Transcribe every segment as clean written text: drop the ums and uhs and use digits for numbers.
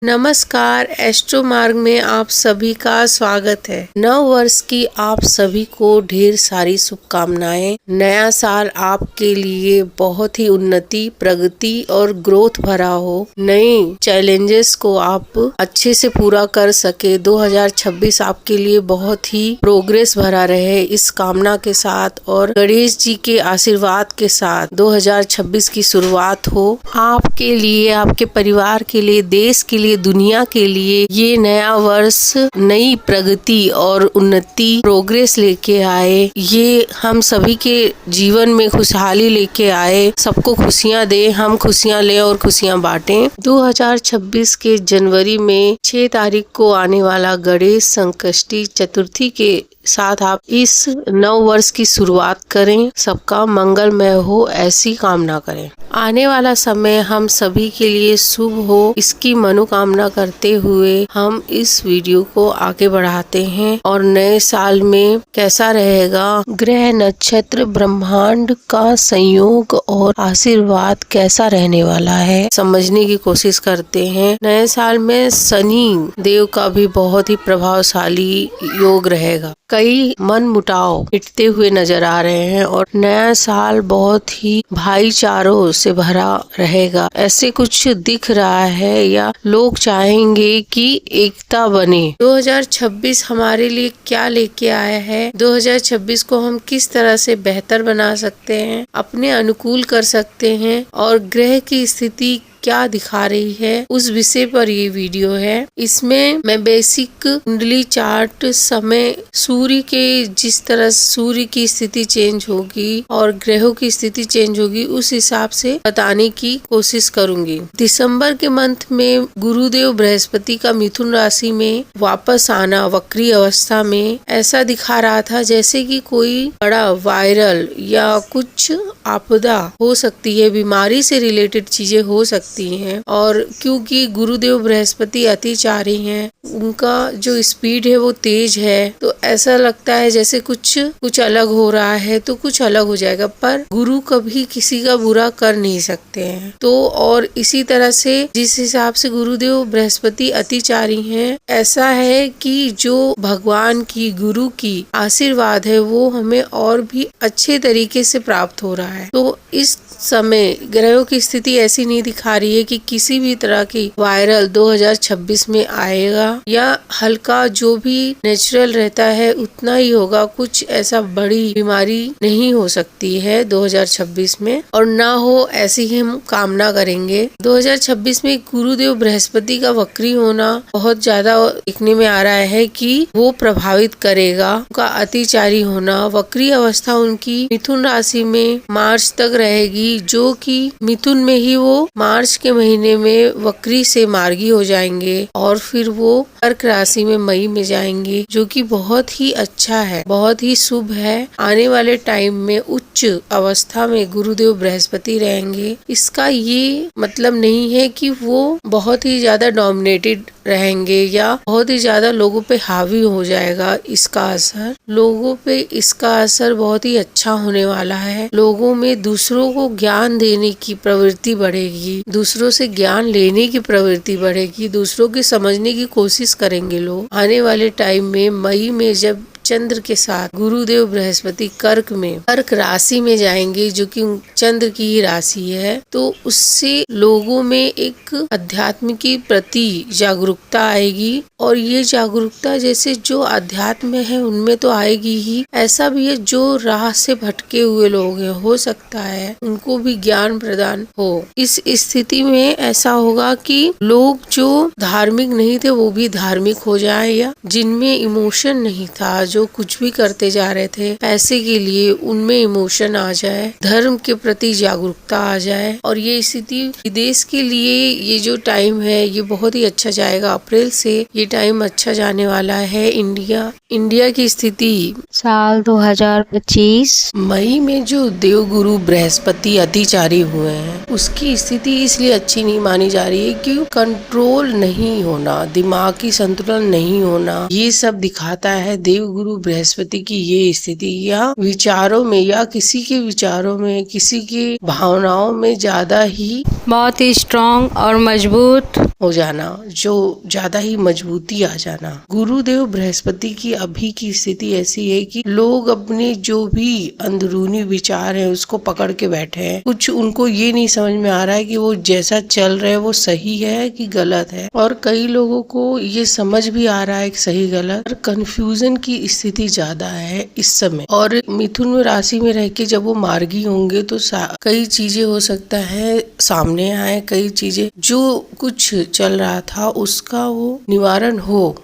नमस्कार, एस्ट्रो मार्ग में आप सभी का स्वागत है। नव वर्ष की आप सभी को ढेर सारी शुभकामनाएं। नया साल आपके लिए बहुत ही उन्नति, प्रगति और ग्रोथ भरा हो। नए चैलेंजेस को आप अच्छे से पूरा कर सके। 2026 आपके लिए बहुत ही प्रोग्रेस भरा रहे, इस कामना के साथ और गणेश जी के आशीर्वाद के साथ 2026 की शुरुआत हो। आपके लिए, आपके परिवार के लिए, देश के लिए, दुनिया के लिए ये नया वर्ष नई प्रगति और उन्नति, प्रोग्रेस लेके आए। ये हम सभी के जीवन में खुशहाली लेके आए, सबको खुशियां दे, हम खुशियां लें और खुशियां बांटें। 2026 के जनवरी में 6 तारीख को आने वाला गणेश संकष्टी चतुर्थी के साथ आप इस नव वर्ष की शुरुआत करें। सबका मंगलमय हो, ऐसी कामना करें। आने वाला समय हम सभी के लिए शुभ हो, इसकी मनोकामना करते हुए हम इस वीडियो को आगे बढ़ाते हैं। और नए साल में कैसा रहेगा, ग्रह नक्षत्र ब्रह्मांड का संयोग और आशीर्वाद कैसा रहने वाला है, समझने की कोशिश करते हैं। नए साल में शनि देव का भी बहुत ही प्रभावशाली योग रहेगा। कई मन मुटाव मिटते हुए नजर आ रहे हैं और नया साल बहुत ही भाईचारों से भरा रहेगा, ऐसे कुछ दिख रहा है, या लोग चाहेंगे कि एकता बने। 2026 हमारे लिए क्या लेके आया है, 2026 को हम किस तरह से बेहतर बना सकते हैं, अपने अनुकूल कर सकते हैं और ग्रह की स्थिति क्या दिखा रही है, उस विषय पर ये वीडियो है। इसमें मैं बेसिक कुंडली चार्ट, समय, सूर्य के जिस तरह सूर्य की स्थिति चेंज होगी और ग्रहों की स्थिति चेंज होगी, उस हिसाब से बताने की कोशिश करूंगी। दिसंबर के मंथ में गुरुदेव बृहस्पति का मिथुन राशि में वापस आना वक्री अवस्था में ऐसा दिखा रहा था जैसे कि कोई बड़ा वायरल या कुछ आपदा हो सकती है, बीमारी से रिलेटेड चीजें हो सकती हैं। और क्योंकि गुरुदेव बृहस्पति अतिचारी हैं, उनका जो स्पीड है वो तेज है, तो ऐसा लगता है जैसे कुछ अलग हो रहा है तो कुछ अलग हो जाएगा। पर गुरु कभी किसी का बुरा कर नहीं सकते हैं। तो और इसी तरह से जिस हिसाब से गुरुदेव बृहस्पति अतिचारी हैं, ऐसा है कि जो भगवान की, गुरु की आशीर्वाद है वो हमें और भी अच्छे तरीके से प्राप्त हो रहा है। तो इस समय ग्रहों की स्थिति ऐसी नहीं दिखा रही है कि किसी भी तरह की वायरल 2026 में आएगा, या हल्का जो भी नेचुरल रहता है उतना ही होगा। कुछ ऐसा बड़ी बीमारी नहीं हो सकती है 2026 में, और ना हो ऐसी ही हम कामना करेंगे। 2026 में गुरुदेव बृहस्पति का वक्री होना बहुत ज्यादा दिखने में आ रहा है कि वो प्रभावित करेगा। उनका अतिचारी होना, वक्री अवस्था उनकी मिथुन राशि में मार्च तक रहेगी, जो कि मिथुन में ही वो मार्च के महीने में वक्री से मार्गी हो जाएंगे और फिर वो कर्क राशि में मई में जाएंगे, जो कि बहुत ही अच्छा है, बहुत ही शुभ है। आने वाले टाइम में उच्च अवस्था में गुरुदेव बृहस्पति रहेंगे। इसका ये मतलब नहीं है कि वो बहुत ही ज्यादा डोमिनेटेड रहेंगे या बहुत ही ज्यादा लोगों पे हावी हो जाएगा। इसका असर लोगों पे, इसका असर बहुत ही अच्छा होने वाला है। लोगों में दूसरों को ज्ञान देने की प्रवृत्ति बढ़ेगी, दूसरों से ज्ञान लेने की प्रवृत्ति बढ़ेगी, दूसरों की समझने की कोशिश करेंगे लोग। आने वाले टाइम में मई में जब चंद्र के साथ गुरुदेव बृहस्पति कर्क राशि में जाएंगे, जो कि चंद्र की ही राशि है, तो उससे लोगों में एक अध्यात्म के प्रति जागरूकता आएगी। और ये जागरूकता जैसे जो अध्यात्म है उनमें तो आएगी ही, ऐसा भी है जो राह से भटके हुए लोग हैं, हो सकता है उनको भी ज्ञान प्रदान हो। इस स्थिति में ऐसा होगा कि लोग जो धार्मिक नहीं थे वो भी धार्मिक हो जाए, या जिनमें इमोशन नहीं था, जो कुछ भी करते जा रहे थे पैसे के लिए, उनमें इमोशन आ जाए, धर्म के प्रति जागरूकता आ जाए। और ये स्थिति विदेश के लिए ये जो टाइम है ये बहुत ही अच्छा जाएगा। अप्रैल से ये टाइम अच्छा जाने वाला है। इंडिया की स्थिति साल 2025 मई में जो देवगुरु बृहस्पति अतिचारी हुए हैं, उसकी स्थिति इसलिए अच्छी नहीं मानी जा रही है कि कंट्रोल नहीं होना, दिमागी संतुलन नहीं होना, ये सब दिखाता है देवगुरु बृहस्पति की ये स्थिति। या विचारों में, या किसी के विचारों में, किसी की भावनाओं में ज्यादा ही बहुत ही स्ट्रॉन्ग और मजबूत हो जाना, जो ज्यादा ही मजबूती आ जाना। गुरुदेव बृहस्पति की अभी की स्थिति ऐसी है कि लोग अपने जो भी अंदरूनी विचार है उसको पकड़ के बैठे हैं। कुछ उनको ये नहीं समझ में आ रहा है कि वो जैसा चल रहे हैं वो सही है कि गलत है, और कई लोगों को ये समझ भी आ रहा है कि सही गलत, और कंफ्यूजन की स्थिति ज्यादा है इस समय। और मिथुन में राशि में रह के जब वो मार्गी होंगे तो कई चीजें हो सकता है सामने आए, कई चीजें जो कुछ चल रहा था उसका वो निवारण हो।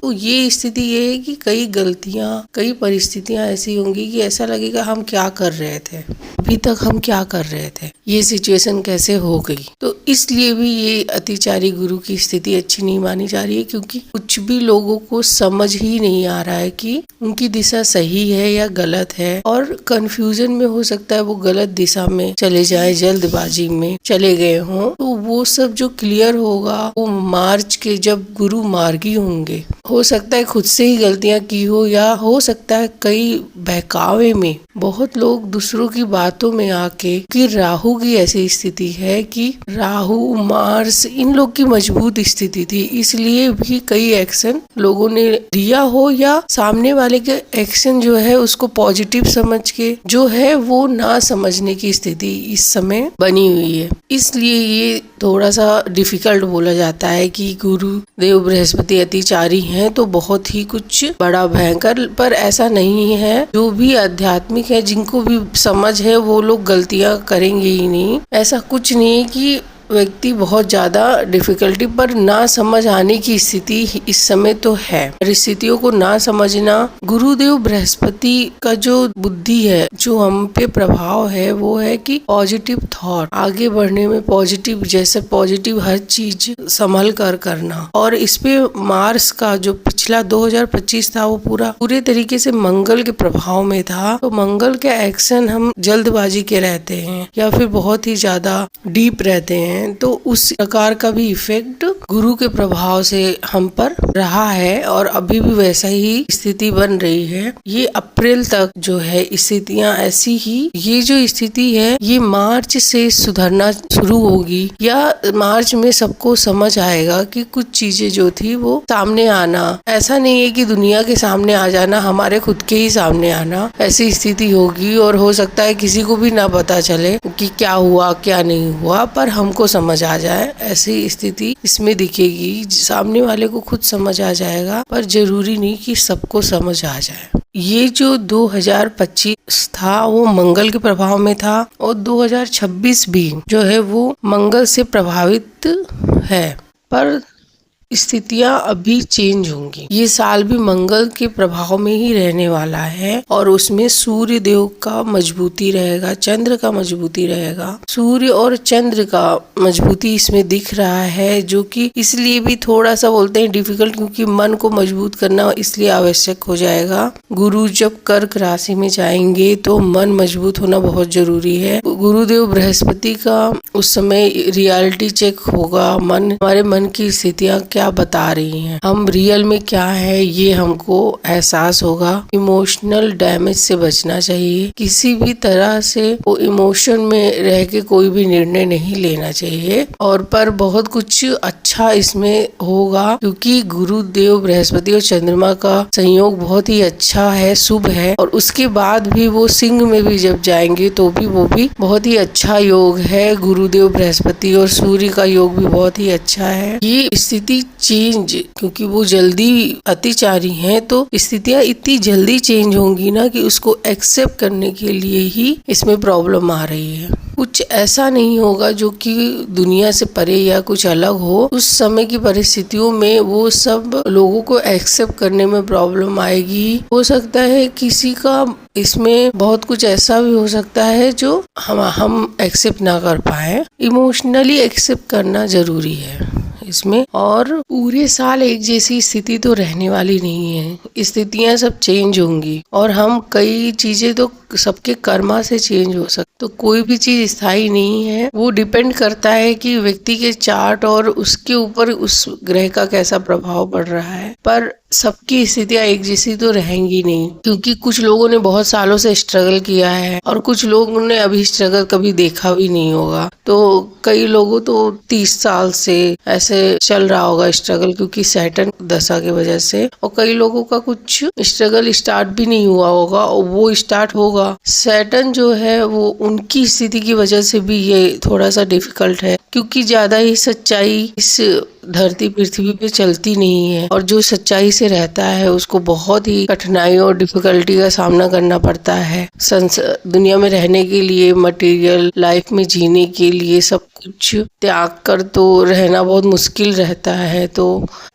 तो ये स्थिति ये है कि कई गलतियां, कई परिस्थितियां ऐसी होंगी कि ऐसा लगेगा हम क्या कर रहे थे, अभी तक हम क्या कर रहे थे, ये सिचुएशन कैसे हो गई। तो इसलिए भी ये अतिचारी गुरु की स्थिति अच्छी नहीं मानी जा रही है, क्योंकि कुछ भी लोगों को समझ ही नहीं आ रहा है कि उनकी दिशा सही है या गलत है, और कंफ्यूजन में हो सकता है वो गलत दिशा में चले जाए, जल्दबाजी में चले गए हों। तो वो सब जो क्लियर होगा वो मार्च के जब गुरु मार्गी होंगे। हो सकता है खुद से ही गलतियां की हो, या हो सकता है कई बहकावे में बहुत लोग दूसरों की बातों में आके, कि राहु की ऐसी स्थिति है कि राहु मार्स इन लोग की मजबूत स्थिति थी, इसलिए भी कई एक्शन लोगों ने लिया हो, या सामने वाले के एक्शन जो है उसको पॉजिटिव समझ के जो है वो ना समझने की स्थिति इस समय बनी हुई है। इसलिए ये थोड़ा सा डिफिकल्ट बोला जाता है कि गुरु देव बृहस्पति अतिचारी हैं तो बहुत ही कुछ बड़ा भयंकर, पर ऐसा नहीं है। जो भी आध्यात्मिक है, जिनको भी समझ है, वो लोग गलतियां करेंगे ही नहीं। ऐसा कुछ नहीं है कि व्यक्ति बहुत ज्यादा डिफिकल्टी पर ना समझ आने की स्थिति इस समय तो है। परिस्थितियों को ना समझना, गुरुदेव बृहस्पति का जो बुद्धि है, जो हम पे प्रभाव है, वो है कि पॉजिटिव थॉट, आगे बढ़ने में पॉजिटिव, जैसे पॉजिटिव हर चीज संभल कर करना। और इस पे मार्स का जो पिछला 2025 था वो पूरे तरीके से मंगल के प्रभाव में था। तो मंगल के एक्शन हम जल्दबाजी के रहते हैं या फिर बहुत ही ज्यादा डीप रहते हैं, तो उस प्रकार का भी इफेक्ट गुरु के प्रभाव से हम पर रहा है, और अभी भी वैसा ही स्थिति बन रही है। ये अप्रैल तक जो है स्थितियां ऐसी ही, ये जो स्थिति है ये मार्च से सुधरना शुरू होगी, या मार्च में सबको समझ आएगा कि कुछ चीजें जो थी वो सामने आना, ऐसा नहीं है कि दुनिया के सामने आ जाना, हमारे खुद के ही सामने आना, ऐसी स्थिति होगी। और हो सकता है किसी को भी ना पता चले कि क्या हुआ क्या नहीं हुआ, पर हमको समझ आ जाए, ऐसी स्थिति इसमें दिखेगी। सामने वाले को खुद समझ आ जाएगा, पर जरूरी नहीं कि सबको समझ आ जाए। ये जो 2025 था वो मंगल के प्रभाव में था, और 2026 भी जो है वो मंगल से प्रभावित है, पर स्थितियां अभी चेंज होंगी। ये साल भी मंगल के प्रभाव में ही रहने वाला है, और उसमें सूर्य देव का मजबूती रहेगा, चंद्र का मजबूती रहेगा। सूर्य और चंद्र का मजबूती इसमें दिख रहा है, जो कि इसलिए भी थोड़ा सा बोलते हैं डिफिकल्ट, क्योंकि मन को मजबूत करना इसलिए आवश्यक हो जाएगा। गुरु जब कर्क राशि में जाएंगे तो मन मजबूत होना बहुत जरूरी है। गुरुदेव बृहस्पति का उस समय रियलिटी चेक होगा, हमारे मन की स्थितियां क्या बता रही हैं, हम रियल में क्या है, ये हमको एहसास होगा। इमोशनल डैमेज से बचना चाहिए, किसी भी तरह से वो इमोशन में रह के कोई भी निर्णय नहीं लेना चाहिए। और पर बहुत कुछ अच्छा इसमें होगा, क्योंकि गुरुदेव बृहस्पति और चंद्रमा का संयोग बहुत ही अच्छा है, शुभ है। और उसके बाद भी वो सिंह में भी जब जाएंगे तो भी वो भी बहुत ही अच्छा योग है। गुरुदेव बृहस्पति और सूर्य का योग भी बहुत ही अच्छा है। ये स्थिति चेंज, क्योंकि वो जल्दी अतिचारी हैं, तो स्थितियां इतनी जल्दी चेंज होंगी ना कि उसको एक्सेप्ट करने के लिए ही इसमें प्रॉब्लम आ रही है। कुछ ऐसा नहीं होगा जो कि दुनिया से परे या कुछ अलग हो। उस समय की परिस्थितियों में वो सब लोगों को एक्सेप्ट करने में प्रॉब्लम आएगी। हो सकता है किसी का इसमें बहुत कुछ ऐसा भी हो सकता है जो हम एक्सेप्ट ना कर पाए। इमोशनली एक्सेप्ट करना जरूरी है इसमें। और पूरे साल एक जैसी स्थिति तो रहने वाली नहीं है, स्थितियां सब चेंज होंगी, और हम कई चीजें तो सबके कर्मा से चेंज हो सकता। तो कोई भी चीज स्थायी नहीं है, वो डिपेंड करता है कि व्यक्ति के चार्ट और उसके ऊपर उस ग्रह का कैसा प्रभाव पड़ रहा है। पर सबकी स्थितियां एक जैसी तो रहेंगी नहीं, क्योंकि कुछ लोगों ने बहुत सालों से स्ट्रगल किया है और कुछ लोगों ने अभी स्ट्रगल कभी देखा भी नहीं होगा। तो कई लोगों तो 30 साल से ऐसे चल रहा होगा स्ट्रगल, क्योंकि सैटर्न दशा की वजह से, और कई लोगों का कुछ स्ट्रगल स्टार्ट भी नहीं हुआ होगा और वो स्टार्ट होगा। सैटर्न जो है वो उनकी स्थिति की वजह से भी ये थोड़ा सा डिफिकल्ट है, क्योंकि ज्यादा ही सच्चाई इस धरती पृथ्वी पे चलती नहीं है, और जो सच्चाई से रहता है उसको बहुत ही कठिनाई और डिफिकल्टी का सामना करना पड़ता है। दुनिया में रहने के लिए, मटेरियल लाइफ में जीने के लिए सब कुछ त्याग कर तो रहना बहुत मुश्किल रहता है। तो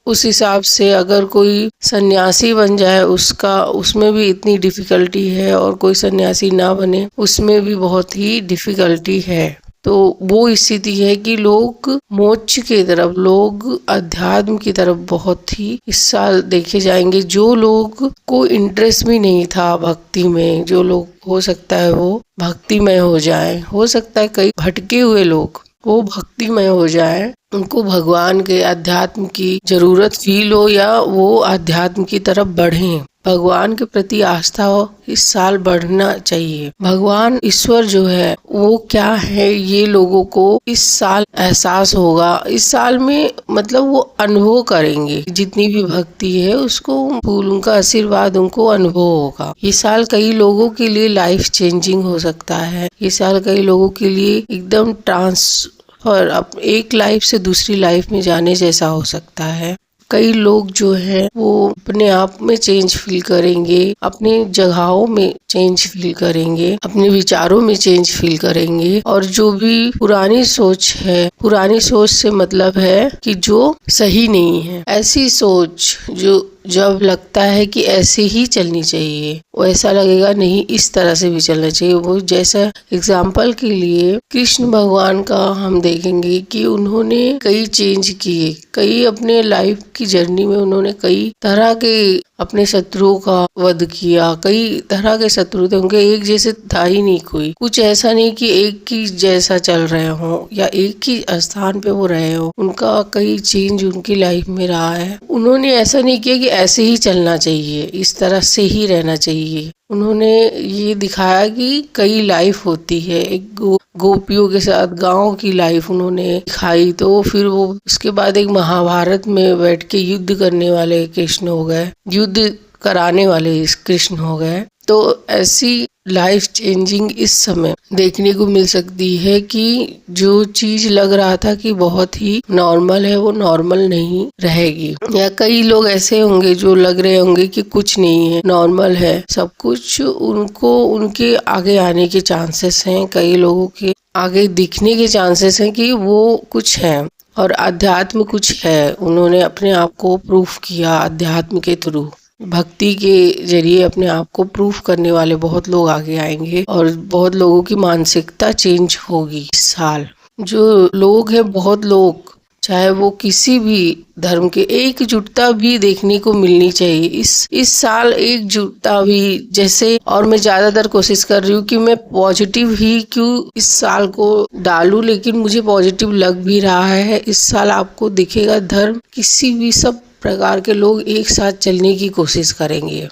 उस हिसाब से अगर कोई सन्यासी बन जाए उसमें भी इतनी डिफिकल्टी है, और कोई सन्यासी ना बने उसमें भी बहुत ही डिफिकल्टी है। तो वो स्थिति है कि लोग मोक्ष की तरफ, लोग अध्यात्म की तरफ बहुत ही इस साल देखे जाएंगे। जो लोग को इंटरेस्ट भी नहीं था भक्ति में, जो लोग हो सकता है वो भक्तिमय हो जाए, हो सकता है कई भटके हुए लोग वो भक्तिमय हो जाए, उनको भगवान के अध्यात्म की जरूरत फील हो, या वो अध्यात्म की तरफ बढ़ें। भगवान के प्रति आस्था इस साल बढ़ना चाहिए। भगवान ईश्वर जो है वो क्या है ये लोगों को इस साल एहसास होगा। इस साल में मतलब वो अनुभव करेंगे, जितनी भी भक्ति है उसको फूल उनका आशीर्वाद उनको अनुभव होगा। ये साल कई लोगों के लिए लाइफ चेंजिंग हो सकता है। ये साल कई लोगों के लिए एकदम ट्रांसफर एक लाइफ से दूसरी लाइफ में जाने जैसा हो सकता है। कई लोग जो है वो अपने आप में चेंज फील करेंगे, अपने जगहों में चेंज फील करेंगे, अपने विचारों में चेंज फील करेंगे, और जो भी पुरानी सोच है, पुरानी सोच से मतलब है कि जो सही नहीं है, ऐसी सोच जो जब लगता है कि ऐसे ही चलनी चाहिए, वो ऐसा लगेगा नहीं इस तरह से भी चलना चाहिए। वो जैसा एग्जाम्पल के लिए कृष्ण भगवान का हम देखेंगे कि उन्होंने कई चेंज किए, कई अपने लाइफ की जर्नी में उन्होंने कई तरह के अपने शत्रुओं का वध किया। कई तरह के शत्रु थे, उनके एक जैसे था ही नहीं कोई। कुछ ऐसा नहीं कि एक ही जैसा चल रहे हो या एक ही स्थान पे वो रहे हो, उनका कई चेंज उनकी लाइफ में रहा है। उन्होंने ऐसा नहीं किया कि ऐसे ही चलना चाहिए, इस तरह से ही रहना चाहिए। उन्होंने ये दिखाया कि कई लाइफ होती है। एक गोपियों के साथ गांव की लाइफ उन्होंने दिखाई। तो फिर वो उसके बाद एक महाभारत में बैठ के युद्ध करने वाले कृष्ण हो गए, युद्ध कराने वाले कृष्ण हो गए। तो ऐसी लाइफ चेंजिंग इस समय देखने को मिल सकती है कि जो चीज लग रहा था कि बहुत ही नॉर्मल है वो नॉर्मल नहीं रहेगी। या कई लोग ऐसे होंगे जो लग रहे होंगे कि कुछ नहीं है, नॉर्मल है सब कुछ, उनको उनके आगे आने के चांसेस हैं। कई लोगों के आगे दिखने के चांसेस हैं कि वो कुछ है और अध्यात्म कुछ है। उन्होंने अपने आप को प्रूफ किया अध्यात्म के थ्रू, भक्ति के जरिए अपने आप को प्रूफ करने वाले बहुत लोग आगे आएंगे और बहुत लोगों की मानसिकता चेंज होगी इस साल। जो लोग हैं, बहुत लोग, चाहे वो किसी भी धर्म के, एकजुटता भी देखने को मिलनी चाहिए इस साल, एकजुटता भी। जैसे, और मैं ज्यादातर कोशिश कर रही हूँ कि मैं पॉजिटिव ही क्यों इस साल को डालूं, लेकिन मुझे पॉजिटिव लग भी रहा है। इस साल आपको दिखेगा धर्म किसी भी, सब प्रकार के लोग एक साथ चलने की कोशिश करेंगे।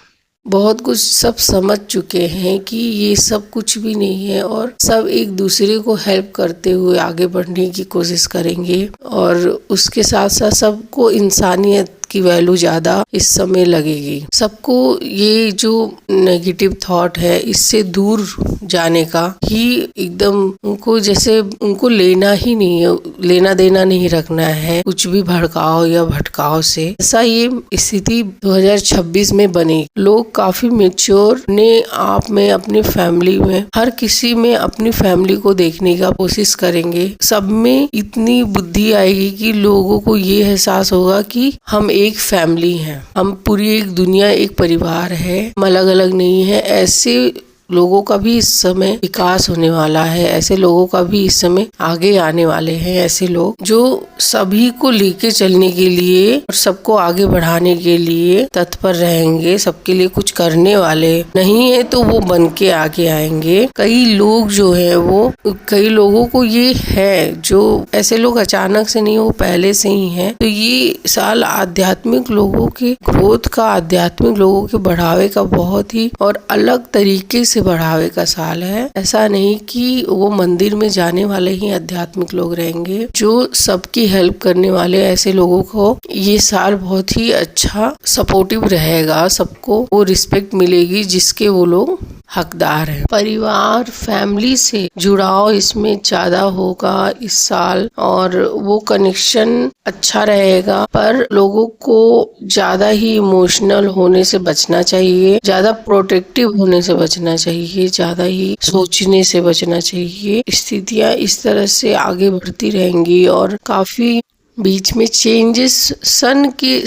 बहुत कुछ सब समझ चुके हैं कि ये सब कुछ भी नहीं है, और सब एक दूसरे को हेल्प करते हुए आगे बढ़ने की कोशिश करेंगे। और उसके साथ साथ सबको इंसानियत की वैल्यू ज्यादा इस समय लगेगी। सबको ये जो नेगेटिव थॉट है इससे दूर जाने का ही एकदम, उनको जैसे उनको लेना ही नहीं है, लेना देना नहीं रखना है कुछ भी भड़काओ या भटकाओ से। ऐसा ये स्थिति 2026 में बने। लोग काफी मेच्योर ने आप में, अपनी फैमिली में, हर किसी में अपनी फैमिली को देखने का कोशिश करेंगे। सब में इतनी बुद्धि आएगी कि लोगों को ये एहसास होगा कि हम एक फैमिली है, हम पूरी एक दुनिया, एक परिवार है, हम अलग अलग नहीं है। ऐसे लोगों का भी इस समय विकास होने वाला है। ऐसे लोगों का भी इस समय आगे आने वाले हैं। ऐसे लोग जो सभी को लेके चलने के लिए और सबको आगे बढ़ाने के लिए तत्पर रहेंगे, सबके लिए कुछ करने वाले नहीं है तो वो बन के आगे आएंगे। कई लोग जो है वो, कई लोगों को ये है, जो ऐसे लोग अचानक से नहीं, वो पहले से ही है। तो ये साल आध्यात्मिक लोगों के ग्रोथ का, आध्यात्मिक लोगों के बढ़ावे का बहुत ही और अलग तरीके से बढ़ावे का साल है। ऐसा नहीं कि वो मंदिर में जाने वाले ही आध्यात्मिक लोग रहेंगे। जो सबकी हेल्प करने वाले ऐसे लोगों को ये साल बहुत ही अच्छा सपोर्टिव रहेगा। सबको वो रिस्पेक्ट मिलेगी जिसके वो लोग हकदार हैं। परिवार, फैमिली से जुड़ाव इसमें ज्यादा होगा इस साल और वो कनेक्शन अच्छा रहेगा। पर लोगों को ज्यादा ही इमोशनल होने से बचना चाहिए, ज्यादा प्रोटेक्टिव होने से बचना चाहिए, ज्यादा ही सोचने से बचना चाहिए। स्थितियां इस तरह से आगे बढ़ती रहेंगी और काफी बीच में चेंजेस, सन के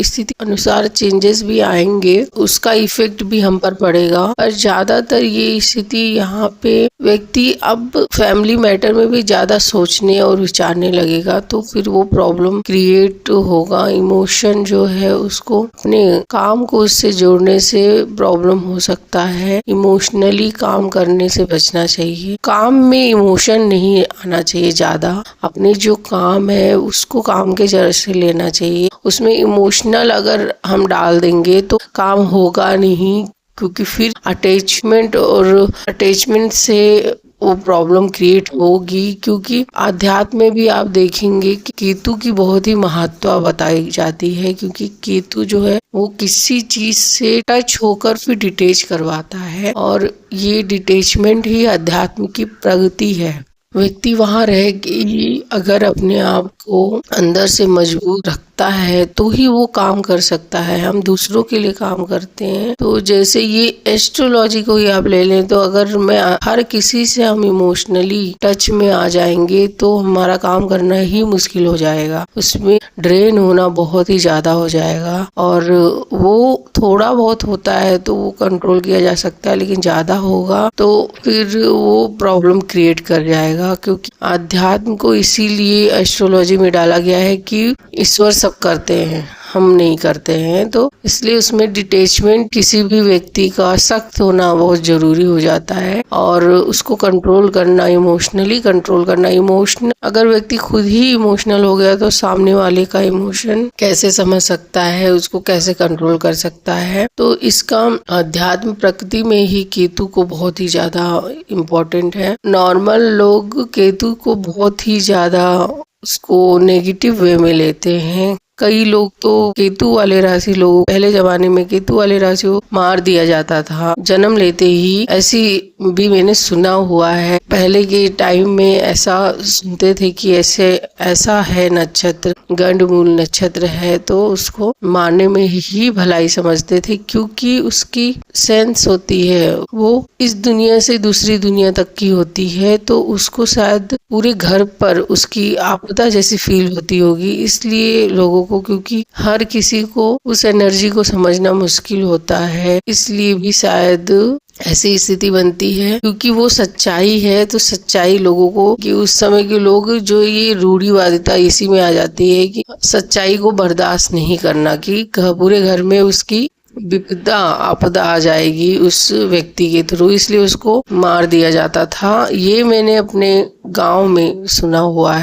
स्थिति अनुसार चेंजेस भी आएंगे, उसका इफेक्ट भी हम पर पड़ेगा। और ज्यादातर ये स्थिति यहाँ पे व्यक्ति अब फैमिली मैटर में भी ज्यादा सोचने और विचारने लगेगा, तो फिर वो प्रॉब्लम क्रिएट होगा। इमोशन जो है उसको, अपने काम को उससे जोड़ने से प्रॉब्लम हो सकता है। इमोशनली काम करने से बचना चाहिए। काम में इमोशन नहीं आना चाहिए ज्यादा। अपने जो काम है उसको काम के जर से लेना चाहिए। उसमें इमोशनल अगर हम डाल देंगे तो काम होगा नहीं, क्योंकि फिर अटैचमेंट से वो प्रॉब्लम क्रिएट होगी। क्योंकि आध्यात्म में भी आप देखेंगे कि केतु की बहुत ही महत्व बताई जाती है, क्योंकि केतु जो है वो किसी चीज से टच होकर फिर डिटेच करवाता है और ये डिटेचमेंट ही अध्यात्म की प्रगति है। व्यक्ति वहाँ रह के अगर अपने आप को अंदर से मजबूत रखता है तो ही वो काम कर सकता है। हम दूसरों के लिए काम करते हैं, तो जैसे ये एस्ट्रोलॉजी को ही आप ले लें, तो अगर मैं हर किसी से हम इमोशनली टच में आ जाएंगे तो हमारा काम करना ही मुश्किल हो जाएगा। उसमें ड्रेन होना बहुत ही ज्यादा हो जाएगा और वो थोड़ा बहुत होता है तो वो कंट्रोल किया जा सकता है, लेकिन ज्यादा होगा तो फिर वो प्रॉब्लम क्रिएट कर जाएगा। क्योंकि आध्यात्म को इसीलिए एस्ट्रोलॉजी में डाला गया है कि ईश्वर सब करते हैं, हम नहीं करते हैं, तो इसलिए उसमें डिटैचमेंट किसी भी व्यक्ति का सख्त होना बहुत जरूरी हो जाता है और उसको कंट्रोल करना, इमोशनली कंट्रोल करना। इमोशनल अगर व्यक्ति खुद ही इमोशनल हो गया तो सामने वाले का इमोशन कैसे समझ सकता है, उसको कैसे कंट्रोल कर सकता है। तो इसका अध्यात्म प्रकृति में ही केतु को बहुत ही ज्यादा इम्पोर्टेंट है। नॉर्मल लोग केतु को बहुत ही ज्यादा उसको नेगेटिव वे में लेते हैं। कई लोग तो केतु वाले राशि लोग, पहले जमाने में केतु वाले राशि को मार दिया जाता था जन्म लेते ही, ऐसी भी मैंने सुना हुआ है। पहले के टाइम में ऐसा सुनते थे कि ऐसा है नक्षत्र, गंडमूल नक्षत्र है, तो उसको मारने में ही भलाई समझते थे, क्योंकि उसकी सेंस होती है, वो इस दुनिया से दूसरी दुनिया तक की होती है, तो उसको शायद पूरे घर पर उसकी आपदा जैसी फील होती होगी। इसलिए लोगों को, क्योंकि हर किसी को उस एनर्जी को समझना मुश्किल होता है, इसलिए भी शायद ऐसी स्थिति बनती है। क्योंकि वो सच्चाई है, तो सच्चाई लोगों को, कि उस समय के लोग जो ये रूढ़िवादिता इसी में आ जाती है कि सच्चाई को बर्दाश्त नहीं करना, कि पूरे घर में उसकी विपदा आपदा आ जाएगी उस व्यक्ति के थ्रू, इसलिए उसको मार दिया जाता था। ये मैंने अपने गांव में सुना हुआ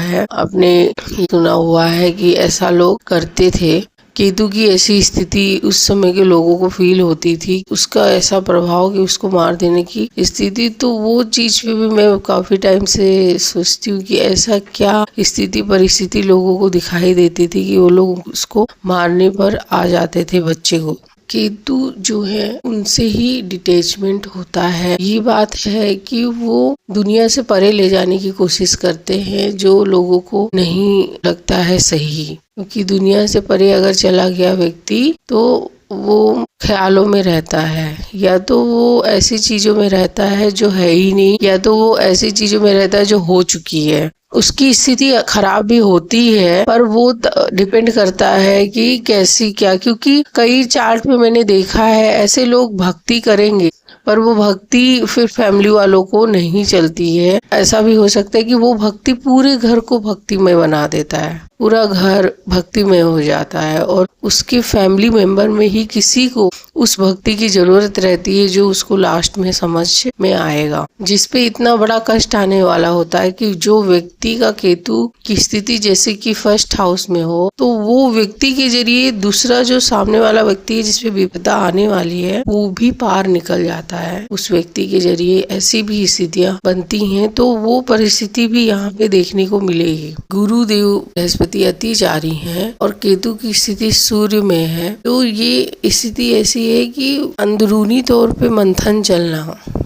है कि ऐसा लोग करते थे। केतु की ऐसी स्थिति उस समय के लोगों को फील होती थी, उसका ऐसा प्रभाव कि उसको मार देने की स्थिति। तो वो चीज पे भी मैं काफी टाइम से सोचती हूँ कि ऐसा क्या स्थिति परिस्थिति लोगों को दिखाई देती थी कि वो लोग उसको मारने पर आ जाते थे बच्चे को। केतु जो है उनसे ही डिटैचमेंट होता है। ये बात है कि वो दुनिया से परे ले जाने की कोशिश करते हैं जो लोगों को नहीं लगता है सही, क्योंकि दुनिया से परे अगर चला गया व्यक्ति तो वो ख्यालों में रहता है, या तो वो ऐसी चीजों में रहता है जो है ही नहीं, या तो वो ऐसी चीजों में रहता है जो हो चुकी है। उसकी स्थिति खराब भी होती है, पर वो डिपेंड करता है कि कैसी क्या, क्योंकि कई चार्ट में मैंने देखा है ऐसे लोग भक्ति करेंगे, पर वो भक्ति फिर फैमिली वालों को नहीं चलती है। ऐसा भी हो सकता है कि वो भक्ति पूरे घर को भक्तिमय बना देता है, पूरा घर भक्तिमय हो जाता है और उसके फैमिली मेंबर में ही किसी को उस भक्ति की जरूरत रहती है जो उसको लास्ट में समझ में आएगा, जिसपे इतना बड़ा कष्ट आने वाला होता है कि जो व्यक्ति का केतु की स्थिति जैसे कि फर्स्ट हाउस में हो, तो वो व्यक्ति के जरिए दूसरा जो सामने वाला व्यक्ति है जिसपे विपदा आने वाली है वो भी पार निकल जाता है। उस व्यक्ति के जरिए ऐसी भी स्थितियां बनती हैं, तो वो परिस्थिति भी यहाँ पे देखने को मिलेगी। गुरुदेव बृहस्पति अतिचारी हैं और केतु की स्थिति सूर्य में है, तो ये स्थिति ऐसी है कि अंदरूनी तौर पे मंथन चलना,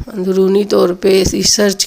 अंदरूनी तौर पे सर्च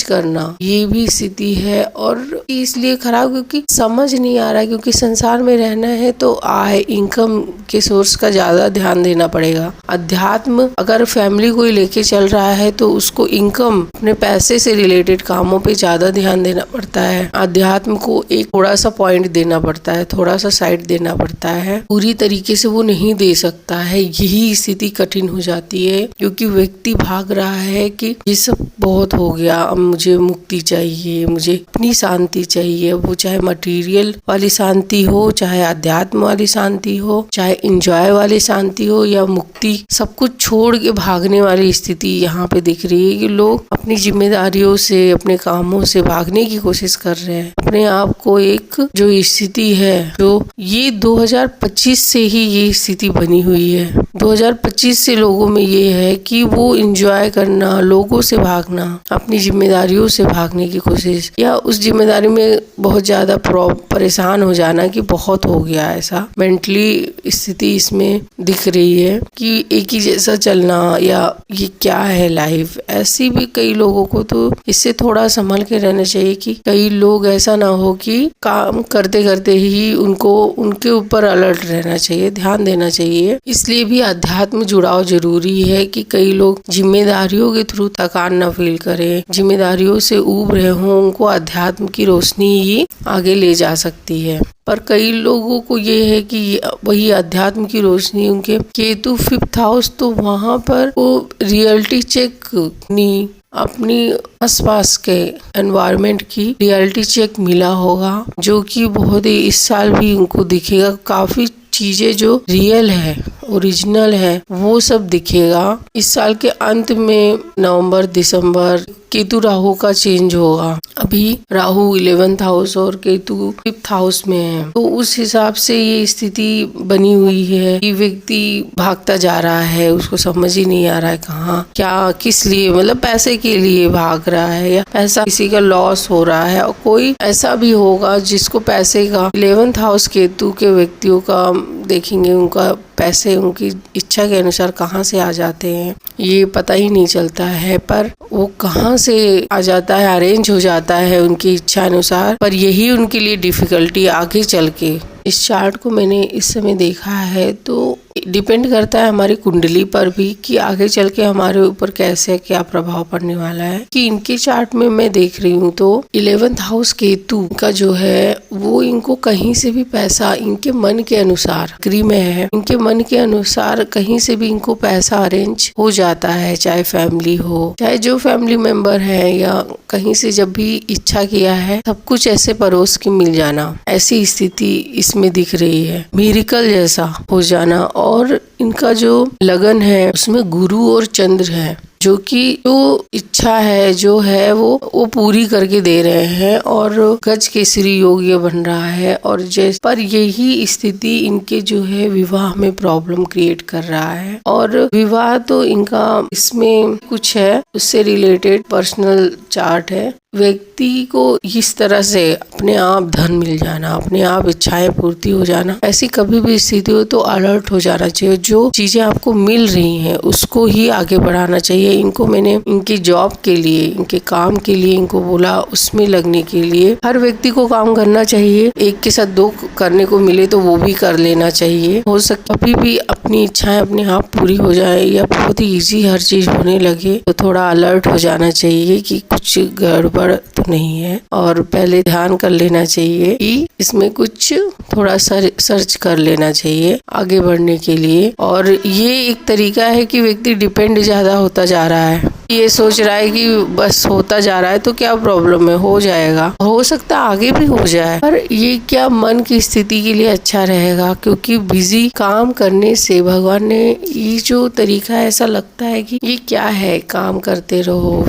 करना ये भी स्थिति है। और इसलिए खराब क्योंकि समझ नहीं आ रहा है, क्योंकि संसार में रहना है तो आय इनकम के सोर्स का ज्यादा ध्यान देना पड़ेगा। अध्यात्म अगर फैमिली कोई लेके चल रहा है तो उसको इनकम अपने पैसे से रिलेटेड कामों पे ज्यादा ध्यान देना पड़ता है। अध्यात्म को एक थोड़ा सा पॉइंट देना पड़ता है, थोड़ा सा साइड देना पड़ता है, पूरी तरीके से वो नहीं दे सकता है। यही स्थिति कठिन हो जाती है क्योंकि व्यक्ति भाग रहा है कि ये सब बहुत हो गया, अब मुझे मुक्ति चाहिए, मुझे अपनी शांति चाहिए। वो चाहे मटेरियल वाली शांति हो, चाहे अध्यात्म वाली शांति हो, चाहे एंजॉय वाली शांति हो या मुक्ति, सब कुछ छोड़ के भागने वाली स्थिति यहाँ पे दिख रही है कि लोग अपनी जिम्मेदारियों से, अपने कामों से भागने की कोशिश कर रहे हैं। अपने आप को एक जो स्थिति है, जो ये 2025 से ही ये स्थिति बनी हुई है। 2025 से लोगों में ये है कि वो एंजॉय करना, लोगों से भागना, अपनी जिम्मेदारियों से भागने की कोशिश, या उस जिम्मेदारी में बहुत ज्यादा परेशान हो जाना कि बहुत हो गया। ऐसा मेंटली स्थिति इसमें दिख रही है कि एक ही जैसा चलना या ये क्या है लाइफ। ऐसी भी कई लोगों को तो इससे थोड़ा संभल के रहना चाहिए कि कई लोग ऐसा ना हो कि काम करते करते ही उनको उनके ऊपर अलर्ट रहना चाहिए, ध्यान देना चाहिए। इसलिए भी अध्यात्म जुड़ाव जरूरी है कि कई लोग जिम्मेदारियों के थ्रू थकान न फील करें, जिम्मेदारियों से ऊब रहे हों, उनको अध्यात्म की रोशनी ही आगे ले जा सकती है। पर कई लोगों को ये है कि वही अध्यात्म की रोशनी, उनके केतु 5th हाउस, तो वहां पर वो रियलिटी चेक नहीं, अपनी आसपास के एनवायरनमेंट की रियलिटी चेक मिला होगा, जो कि बहुत ही इस साल भी उनको दिखेगा। काफी चीजें जो रियल है, ओरिजिनल है, वो सब दिखेगा। इस साल के अंत में नवंबर दिसंबर केतु राहु का चेंज होगा। अभी राहु 11th हाउस और केतु 5th हाउस में है, तो उस हिसाब से ये स्थिति बनी हुई है कि व्यक्ति भागता जा रहा है, उसको समझ ही नहीं आ रहा है कहाँ क्या, किस लिए, मतलब पैसे के लिए भाग रहा है या पैसा किसी का लॉस हो रहा है। और कोई ऐसा भी होगा जिसको पैसे का 11th हाउस केतु के व्यक्तियों का देखेंगे, उनका पैसे उनकी इच्छा के अनुसार कहाँ से आ जाते हैं ये पता ही नहीं चलता है, पर वो कहाँ से आ जाता है, अरेंज हो जाता है उनकी इच्छा अनुसार। पर यही उनके लिए डिफिकल्टी आगे चल के। इस चार्ट को मैंने इस समय देखा है तो डिपेंड करता है हमारी कुंडली पर भी कि आगे चल के हमारे ऊपर कैसे क्या प्रभाव पड़ने वाला है। कि इनके चार्ट में मैं देख रही हूँ तो 11th हाउस केतु का जो है वो इनको कहीं से भी पैसा इनके मन के अनुसार क्री में है, इनके मन के अनुसार कहीं से भी इनको पैसा अरेंज हो जाता है, चाहे फैमिली हो, चाहे जो फैमिली मेंबर है, या कहीं से जब भी इच्छा किया है सब कुछ ऐसे परोस के मिल जाना, ऐसी स्थिति इसमें दिख रही है। मिरेकल जैसा हो जाना। और इनका जो लगन है उसमें गुरु और चंद्र है, जो कि जो इच्छा है जो है वो पूरी करके दे रहे हैं और गज केसरी योग ये बन रहा है। और पर यही स्थिति इनके जो है विवाह में प्रॉब्लम क्रिएट कर रहा है। और विवाह तो इनका इसमें कुछ है उससे रिलेटेड पर्सनल चार्ट है। व्यक्ति को इस तरह से अपने आप धन मिल जाना, अपने आप इच्छाएं पूर्ति हो जाना, ऐसी कभी भी स्थिति हो तो अलर्ट हो जाना चाहिए। जो चीजें आपको मिल रही हैं उसको ही आगे बढ़ाना चाहिए। इनको मैंने इनकी जॉब के लिए, इनके काम के लिए इनको बोला, उसमें लगने के लिए। हर व्यक्ति को काम करना चाहिए, एक के साथ दो करने को मिले तो वो भी कर लेना चाहिए। हो सकता अभी भी अपनी अपनी इच्छाएं अपने आप पूरी हो जाए या बहुत ही ईजी हर चीज होने लगे तो थोड़ा अलर्ट हो जाना चाहिए कि कुछ गड़बड़ तो नहीं है, और पहले ध्यान कर लेना चाहिए कि इसमें कुछ थोड़ा सर्च कर लेना चाहिए आगे बढ़ने के लिए। और ये एक तरीका है कि व्यक्ति डिपेंड ज्यादा होता जा रहा है, ये सोच रहा है कि बस होता जा रहा है तो क्या प्रॉब्लम है, हो जाएगा, हो सकता है आगे भी हो जाए, पर ये क्या मन की स्थिति के लिए अच्छा रहेगा? क्योंकि बिजी काम करने से भगवान ने ये जो तरीका है ऐसा लगता है कि ये क्या है, काम करते रहो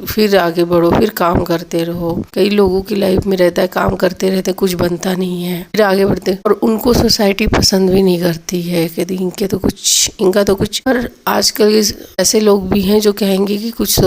फिर आगे बढ़ो, फिर काम करते रहो। कई लोगों की लाइफ में रहता है काम करते रहते कुछ बनता नहीं है, फिर आगे बढ़ते, और उनको सोसाइटी पसंद भी नहीं करती है कि इनका तो कुछ। पर आजकल ऐसे लोग भी हैं जो कहेंगे कि कुछ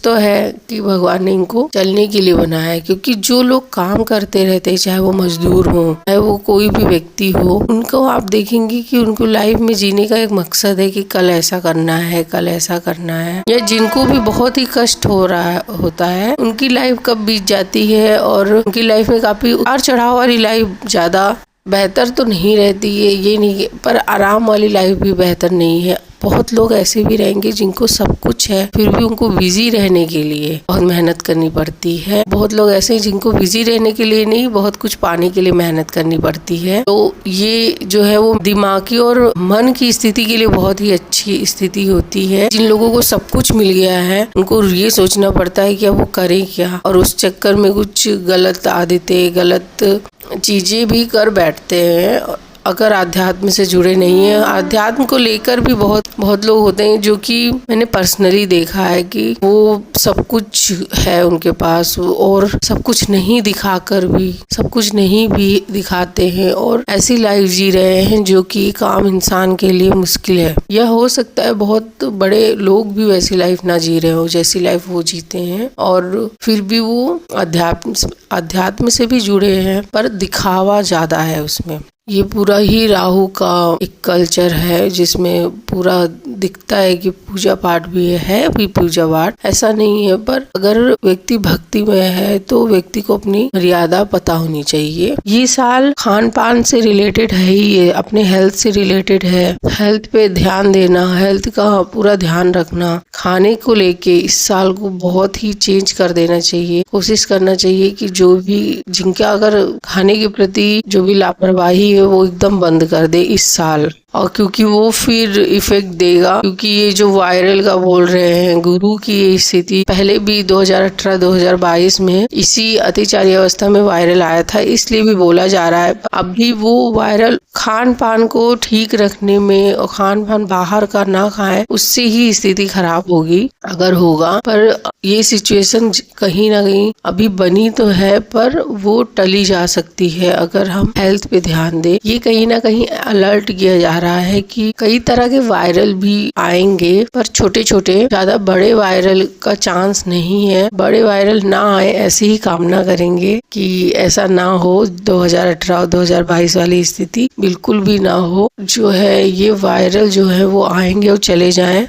तो है कि भगवान ने इनको चलने के लिए बनाया है। क्योंकि जो लोग काम करते रहते हैं, चाहे वो मजदूर हो, चाहे वो कोई भी व्यक्ति हो, उनको आप देखेंगे कि उनको लाइफ में जीने का एक मकसद है कि कल ऐसा करना है, कल ऐसा करना है। या जिनको भी बहुत ही कष्ट होता है, उनकी लाइफ कब बीत जाती है और उनकी लाइफ में काफी उतार चढ़ाव वाली लाइफ ज्यादा बेहतर तो नहीं रहती है, ये नहीं, पर आराम वाली लाइफ भी बेहतर नहीं है। बहुत लोग ऐसे भी रहेंगे जिनको सब कुछ है फिर भी उनको बिजी रहने के लिए बहुत मेहनत करनी पड़ती है। बहुत लोग ऐसे हैं जिनको बिजी रहने के लिए नहीं, बहुत कुछ पाने के लिए मेहनत करनी पड़ती है। तो ये जो है वो दिमागी और मन की स्थिति के लिए बहुत ही अच्छी स्थिति होती है। जिन लोगों को सब कुछ मिल गया है उनको ये सोचना पड़ता है कि अब वो करें क्या, और उस चक्कर में कुछ गलत आदतें, गलत चीजें भी कर बैठते हैं। अगर अध्यात्म से जुड़े नहीं है, अध्यात्म को लेकर भी बहुत लोग होते हैं जो कि मैंने पर्सनली देखा है कि वो सब कुछ है उनके पास और सब कुछ नहीं दिखाकर भी सब कुछ नहीं भी दिखाते हैं और ऐसी लाइफ जी रहे हैं जो कि एक आम इंसान के लिए मुश्किल है। यह हो सकता है बहुत बड़े लोग भी वैसी लाइफ ना जी रहे हो जैसी लाइफ वो जीते हैं, और फिर भी वो अध्यात्म से भी जुड़े हैं, पर दिखावा ज्यादा है उसमें। ये पूरा ही राहु का एक कल्चर है जिसमें पूरा दिखता है कि पूजा पाठ भी है, अभी पूजा पाठ ऐसा नहीं है, पर अगर व्यक्ति भक्ति में है तो व्यक्ति को अपनी मर्यादा पता होनी चाहिए। ये साल खान पान से रिलेटेड है ही, ये अपने हेल्थ से रिलेटेड है। हेल्थ पे ध्यान देना, हेल्थ का पूरा ध्यान रखना, खाने को लेके इस साल को बहुत ही चेंज कर देना चाहिए। कोशिश करना चाहिए कि जो भी जिनका अगर खाने के प्रति जो भी लापरवाही है वो एकदम बंद कर दे इस साल, और क्योंकि वो फिर इफेक्ट देगा। क्योंकि ये जो वायरल का बोल रहे हैं, गुरु की ये स्थिति पहले भी 2018-2022 में इसी अतिचारी अवस्था में वायरल आया था, इसलिए भी बोला जा रहा है। अभी वो वायरल खान पान को ठीक रखने में और खान पान बाहर का ना खाएं, उससे ही स्थिति खराब होगी अगर होगा। पर ये सिचुएशन कहीं ना कहीं अभी बनी तो है, पर वो टली जा सकती है अगर हम हेल्थ पे ध्यान दें। ये कहीं ना कहीं अलर्ट किया जा रहा है कि कई तरह के वायरल भी आएंगे, पर छोटे छोटे, ज्यादा बड़े वायरल का चांस नहीं है। बड़े वायरल ना आए ऐसी ही कामना करेंगे कि ऐसा ना हो। 2018 और 2022 वाली स्थिति बिल्कुल भी ना हो। जो है ये वायरल जो है वो आएंगे और चले जाएं,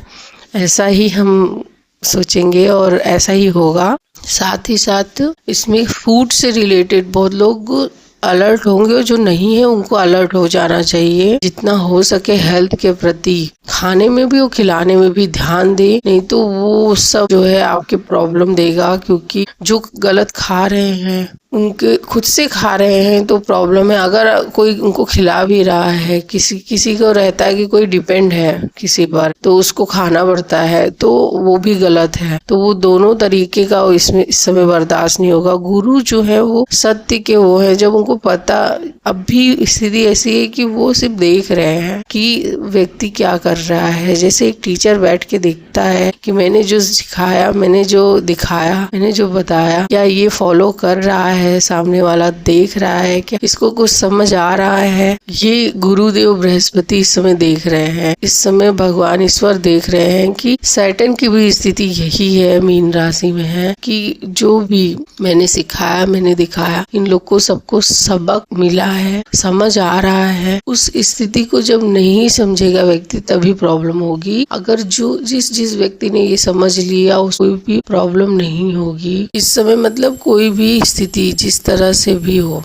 ऐसा ही हम सोचेंगे और ऐसा ही होगा। साथ ही साथ इसमें फूड से रिलेटेड बहुत लोग अलर्ट होंगे, और जो नहीं है उनको अलर्ट हो जाना चाहिए। जितना हो सके हेल्थ के प्रति खाने में भी और खिलाने में भी ध्यान दे, नहीं तो वो सब जो है आपके प्रॉब्लम देगा। क्योंकि जो गलत खा रहे हैं उनके खुद से खा रहे हैं तो प्रॉब्लम है। अगर कोई उनको खिला भी रहा है, किसी को रहता है कि कोई डिपेंड है किसी पर, तो उसको खाना पड़ता है, तो वो भी गलत है। तो वो दोनों तरीके का इसमें इस समय बर्दाश्त नहीं होगा। गुरु जो है वो सत्य के वो है, जब उनको पता, अब भी स्थिति ऐसी है कि वो सिर्फ देख रहे हैं कि व्यक्ति क्या कर रहा है। जैसे एक टीचर बैठ के देखता है कि मैंने जो सिखाया, मैंने जो दिखाया, मैंने जो बताया, क्या ये फॉलो कर रहा है, सामने वाला देख रहा है, क्या इसको कुछ समझ आ रहा है। ये गुरुदेव बृहस्पति इस समय देख रहे हैं। इस समय भगवान ईश्वर देख रहे हैं कि सैटर्न की भी स्थिति यही है, मीन राशि में है, कि जो भी मैंने सिखाया, मैंने दिखाया, इन लोग को सबको सबक मिला है, समझ आ रहा है। उस स्थिति को जब नहीं समझेगा व्यक्ति तभी प्रॉब्लम होगी। अगर जो जिस व्यक्ति ने ये समझ लिया उसको भी प्रॉब्लम नहीं होगी। इस समय मतलब कोई भी स्थिति, जिस तरह से भी हो।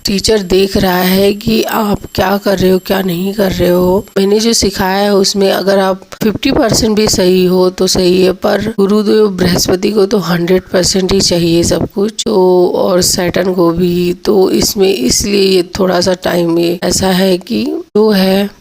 टीचर देख रहा है कि आप क्या कर रहे हो क्या नहीं कर रहे हो। मैंने जो सिखाया है उसमें अगर आप 50% भी सही हो तो सही है, पर गुरुदेव बृहस्पति को तो 100% ही चाहिए सब कुछ, तो और सैटर्न को भी। तो इसमें इसलिए ये थोड़ा सा टाइम ये ऐसा है कि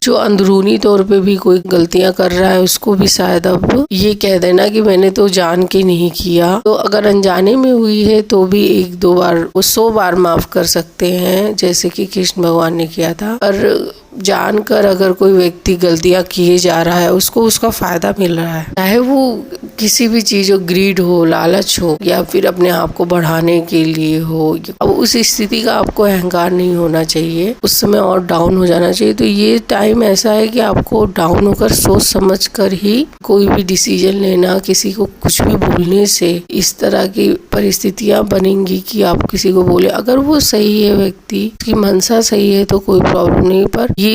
जो अंदरूनी तौर पे भी कोई गलतियां कर रहा है उसको भी शायद अब ये कह देना कि मैंने तो जान के नहीं किया। तो अगर अनजाने में हुई है तो भी 1-2 बार, वो 100 बार माफ कर सकते हैं, जैसे कि कृष्ण भगवान ने किया था। पर जानकर अगर कोई व्यक्ति गलतियां किए जा रहा है उसको उसका फायदा मिल रहा है, चाहे वो किसी भी चीज हो, ग्रीड हो, लालच हो, या फिर अपने आप को बढ़ाने के लिए हो। अब उस स्थिति का आपको अहंकार नहीं होना चाहिए, उस समय और डाउन हो जाना चाहिए। तो ये टाइम ऐसा है कि आपको डाउन होकर सोच समझ कर ही कोई भी डिसीजन लेना, किसी को कुछ भी बोलने से इस तरह की परिस्थितियां बनेंगी कि आप किसी को बोले। अगर वो सही है, व्यक्ति की मनसा सही है तो कोई प्रॉब्लम नहीं, पर ये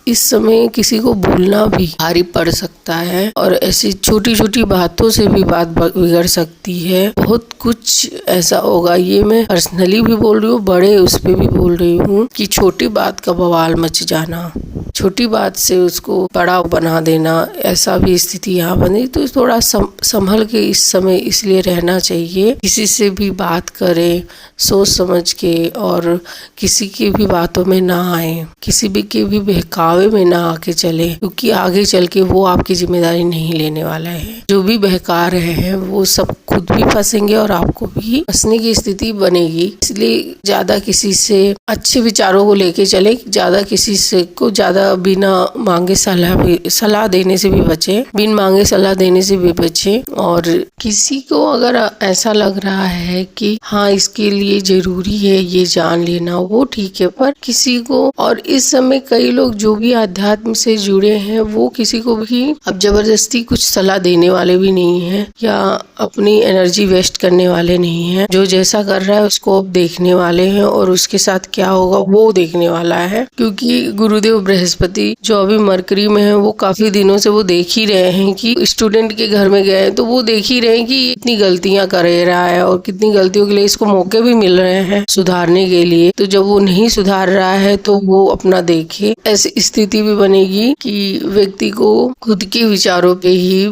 इस समय किसी को बोलना भी भारी पड़ सकता है, और ऐसी छोटी छोटी बातों से भी बात बिगड़ सकती है। बहुत कुछ ऐसा होगा, ये मैं पर्सनली भी बोल रही हूँ, बड़े उस पे भी बोल रही हूँ कि छोटी बात का बवाल मच जाना, छोटी बात से उसको बड़ा बना देना, ऐसा भी स्थिति यहाँ बनी। तो थोड़ा संभल के इस समय इसलिए रहना चाहिए। किसी से भी बात करें सोच समझ के, और किसी की भी बातों में ना आए, किसी भी के भी बहकावे में ना आके चले, क्योंकि आगे चल के वो आपकी जिम्मेदारी नहीं लेने वाला है। जो भी बहका रहे हैं वो सब खुद भी फंसेंगे और आपको भी फंसने की स्थिति बनेगी। इसलिए ज्यादा किसी से अच्छे विचारों को लेके चले, ज्यादा किसी से को ज्यादा बिना मांगे सलाह देने से भी बचे, बिन मांगे सलाह देने से भी बचे। और किसी को अगर ऐसा लग रहा है कि हाँ इसके लिए जरूरी है ये जान लेना, वो ठीक है, पर किसी को, और इस समय कई लोग जो भी आध्यात्म से जुड़े हैं वो किसी को भी अब जबरदस्ती कुछ सलाह देने वाले भी नहीं है, या अपनी एनर्जी वेस्ट करने वाले नहीं है। जो जैसा कर रहा है उसको अब देखने वाले हैं, और उसके साथ क्या होगा वो देखने वाला है। क्योंकि गुरुदेव बृहस्पति जो अभी मरकरी में है, वो काफी दिनों से वो देख ही रहे हैं कि स्टूडेंट के घर में गए तो वो देख ही रहे हैं कि इतनी गलतियां कर रहा है, और कितनी गलतियों के लिए इसको मौके भी मिल रहे हैं सुधारने के लिए। तो जब वो नहीं सुधार रहा है तो वो अपना देखे। ऐसी स्थिति भी बनेगी कि व्यक्ति को खुद के विचारों पे ही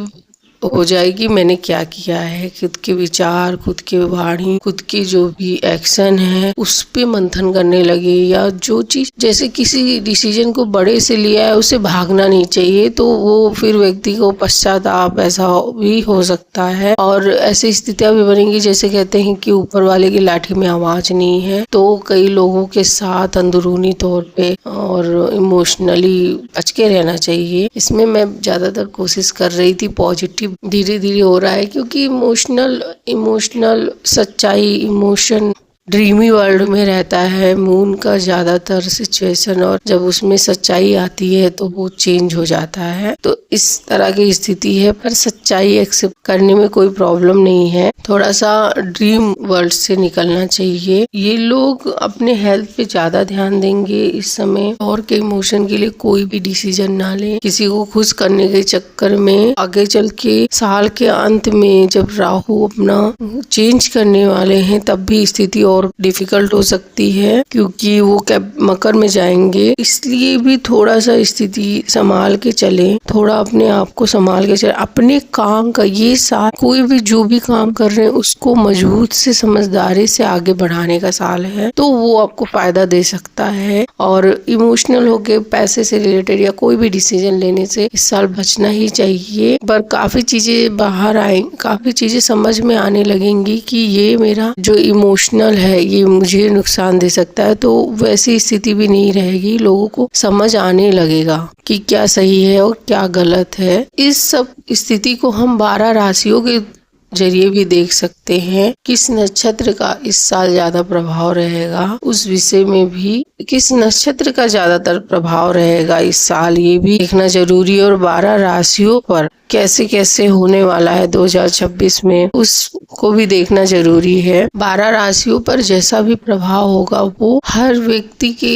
हो जाएगी, मैंने क्या किया है। खुद के विचार, खुद के वाणी, खुद के जो भी एक्शन है उस पे मंथन करने लगे, या जो चीज, जैसे किसी डिसीजन को बड़े से लिया है उसे भागना नहीं चाहिए, तो वो फिर व्यक्ति को पश्चाताप ऐसा भी हो सकता है। और ऐसी स्थितियां भी बनेंगी, जैसे कहते हैं कि ऊपर वाले की लाठी में आवाज नहीं है, तो कई लोगों के साथ अंदरूनी तौर पे और इमोशनली बच के रहना चाहिए। इसमें मैं ज्यादातर कोशिश कर रही थी पॉजिटिव, धीरे धीरे हो रहा है, क्योंकि इमोशनल सच्चाई, इमोशन ड्रीमी वर्ल्ड में रहता है मून का ज्यादातर सिचुएशन, और जब उसमें सच्चाई आती है तो वो चेंज हो जाता है। तो इस तरह की स्थिति है, पर सच्चाई एक्सेप्ट करने में कोई प्रॉब्लम नहीं है। थोड़ा सा ड्रीम वर्ल्ड से निकलना चाहिए। ये लोग अपने हेल्थ पे ज्यादा ध्यान देंगे इस समय, और के इमोशन के लिए कोई भी डिसीजन ना ले, किसी को खुश करने के चक्कर में। आगे चल के साल के अंत में जब राहु अपना चेंज करने वाले हैं तब भी स्थिति और डिफिकल्ट हो सकती है, क्योंकि वो मकर में जाएंगे। इसलिए भी थोड़ा सा स्थिति संभाल के चले, थोड़ा अपने आप को संभाल के चले। अपने काम का ये साल, कोई भी जो भी काम कर रहे हैं उसको मजबूत से समझदारी से आगे बढ़ाने का साल है, तो वो आपको फायदा दे सकता है। और इमोशनल होके पैसे से रिलेटेड या कोई भी डिसीजन लेने से इस साल बचना ही चाहिए। पर काफी चीजें बाहर आएंगी, काफी चीजें समझ में आने लगेंगी कि ये मेरा जो इमोशनल है ये मुझे नुकसान दे सकता है, तो वैसी स्थिति भी नहीं रहेगी। लोगों को समझ आने लगेगा कि क्या सही है और क्या गलत है। इस सब स्थिति को हम 12 राशियों के जरिए भी देख सकते हैं। किस नक्षत्र का इस साल ज्यादा प्रभाव रहेगा, उस विषय में भी किस नक्षत्र का ज्यादातर प्रभाव रहेगा इस साल, ये भी देखना जरूरी है। और 12 राशियों पर कैसे कैसे होने वाला है 2026 में, उसको भी देखना जरूरी है। 12 राशियों पर जैसा भी प्रभाव होगा वो हर व्यक्ति के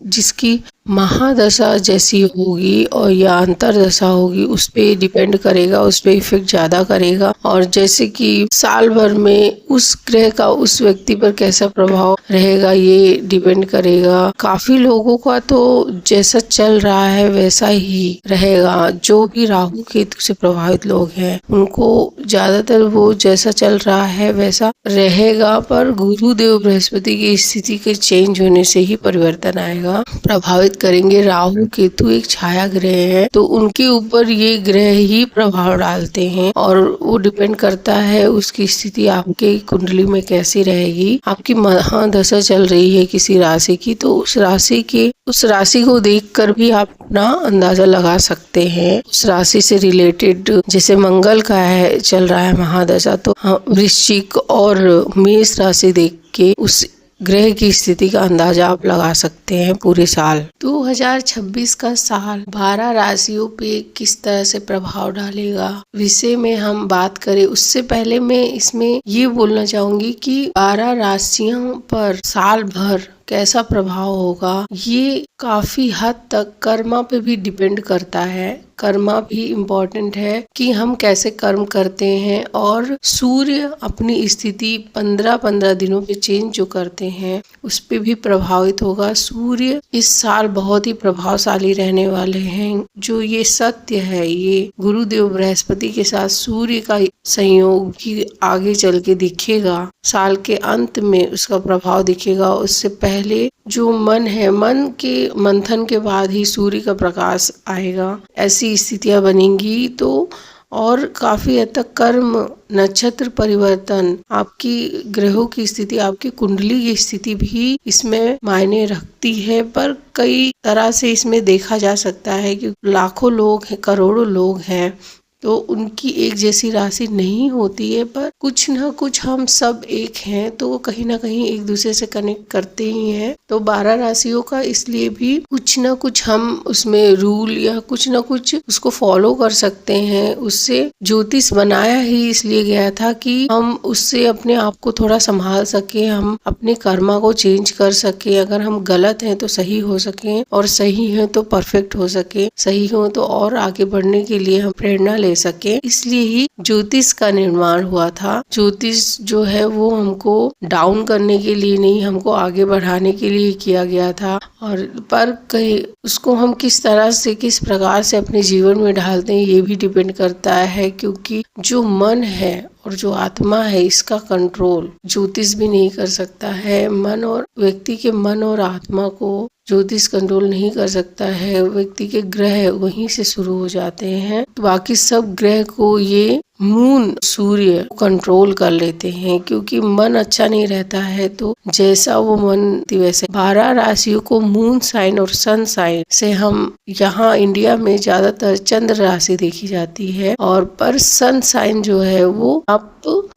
जिसकी महादशा जैसी होगी और या अंतरदशा होगी उस पे डिपेंड करेगा, उस पे इफेक्ट ज्यादा करेगा। और जैसे कि साल भर में उस ग्रह का उस व्यक्ति पर कैसा प्रभाव रहेगा ये डिपेंड करेगा। काफी लोगों का तो जैसा चल रहा है वैसा ही रहेगा। जो भी राहु केतु से प्रभावित लोग हैं उनको ज्यादातर वो जैसा चल रहा है वैसा रहेगा, पर गुरुदेव बृहस्पति की स्थिति के चेंज होने से ही परिवर्तन आएगा। प्रभावित करेंगे। राहु केतु एक छाया ग्रह है तो उनके ऊपर ये ग्रह ही प्रभाव डालते हैं और वो डिपेंड करता है उसकी स्थिति आपके कुंडली में कैसी रहेगी। आपकी महादशा चल रही है किसी राशि की तो उस राशि को देखकर भी आप अपना अंदाजा लगा सकते हैं। उस राशि से रिलेटेड जैसे मंगल का है चल रहा है महादशा तो वृश्चिक और मेष राशि देख के उस ग्रह की स्थिति का अंदाजा आप लगा सकते हैं पूरे साल। 2026 का साल 12 राशियों पे किस तरह से प्रभाव डालेगा विषय में हम बात करें उससे पहले मैं इसमें ये बोलना चाहूंगी कि 12 राशियों पर साल भर कैसा प्रभाव होगा ये काफी हद तक कर्मा पे भी डिपेंड करता है। कर्मा भी इम्पोर्टेंट है कि हम कैसे कर्म करते हैं और सूर्य अपनी स्थिति 15-15 दिनों पे चेंज जो करते हैं उस पे भी प्रभावित होगा। सूर्य इस साल बहुत ही प्रभावशाली रहने वाले हैं। जो ये सत्य है ये गुरुदेव बृहस्पति के साथ सूर्य का संयोग भी आगे चल के दिखेगा। साल के अंत में उसका प्रभाव दिखेगा। उससे पहले जो मन है मन के मंथन के बाद ही सूर्य का प्रकाश आएगा। ऐसी स्थितियां बनेंगी तो और काफी हद तक कर्म नक्षत्र परिवर्तन आपकी ग्रहों की स्थिति आपकी कुंडली की स्थिति भी इसमें मायने रखती है। पर कई तरह से इसमें देखा जा सकता है कि लाखों लोग हैं करोड़ों लोग हैं तो उनकी एक जैसी राशि नहीं होती है, पर कुछ ना कुछ हम सब एक हैं तो वो कहीं ना कहीं एक दूसरे से कनेक्ट करते ही हैं। तो 12 राशियों का इसलिए भी कुछ ना कुछ हम उसमें रूल या कुछ ना कुछ उसको फॉलो कर सकते हैं। उससे ज्योतिष बनाया ही इसलिए गया था कि हम उससे अपने आप को थोड़ा संभाल सके, हम अपने कर्मा को चेंज कर सके। अगर हम गलत हैं तो सही हो सके और सही है तो परफेक्ट हो सके, सही हो तो और आगे बढ़ने के लिए हम प्रेरणा ले सके। इसलिए ही ज्योतिष का निर्माण हुआ था। ज्योतिष जो है वो हमको डाउन करने के लिए नहीं, हमको आगे बढ़ाने के लिए किया गया था। और पर कहीं उसको हम किस तरह से किस प्रकार से अपने जीवन में ढालते हैं ये भी डिपेंड करता है, क्योंकि जो मन है और जो आत्मा है इसका कंट्रोल ज्योतिष भी नहीं कर सकता है। मन और व्यक्ति के मन और आत्मा को ज्योतिष कंट्रोल नहीं कर सकता है। व्यक्ति के ग्रह वहीं से शुरू हो जाते हैं तो बाकी सब ग्रह को ये मून सूर्य कंट्रोल कर लेते हैं, क्योंकि मन अच्छा नहीं रहता है तो जैसा वो मन वैसे। 12 राशियों को मून साइन और सन साइन से हम यहाँ इंडिया में ज्यादातर चंद्र राशि देखी जाती है और पर सन साइन जो है वो आप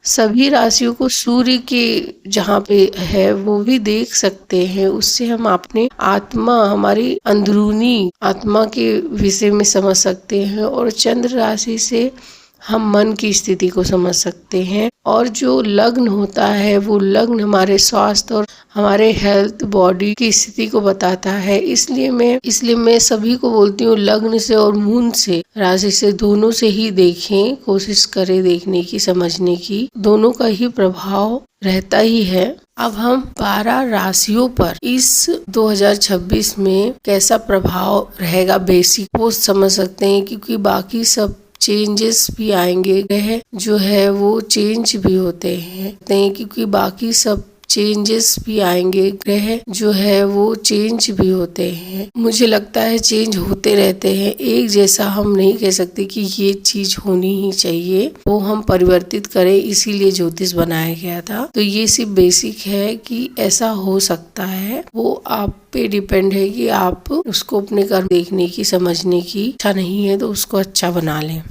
सभी राशियों को सूर्य के जहाँ पे है वो भी देख सकते हैं। उससे हम अपने आत्मा हमारी अंदरूनी आत्मा के विषय में समझ सकते हैं और चंद्र राशि से हम मन की स्थिति को समझ सकते हैं। और जो लग्न होता है वो लग्न हमारे स्वास्थ्य और हमारे हेल्थ बॉडी की स्थिति को बताता है। इसलिए मैं सभी को बोलती हूँ लग्न से और मून से राशि से दोनों से ही देखें, कोशिश करें देखने की समझने की। दोनों का ही प्रभाव रहता ही है। अब हम 12 राशियों पर इस 2026 में कैसा प्रभाव रहेगा बेसिक वो समझ सकते हैं, क्योंकि बाकी सब चेंजेस भी आएंगे। ग्रह जो है वो चेंज भी होते हैं क्योंकि बाकी सब चेंजेस भी आएंगे। ग्रह जो है वो चेंज भी होते हैं। मुझे लगता है चेंज होते रहते हैं। एक जैसा हम नहीं कह सकते कि ये चीज होनी ही चाहिए, वो हम परिवर्तित करें, इसीलिए ज्योतिष बनाया गया था। तो ये सिर्फ बेसिक है कि ऐसा हो सकता है। वो आप पे डिपेंड है कि आप उसको अपने कर्म देखने की समझने की इच्छा नहीं है तो उसको अच्छा बना लें।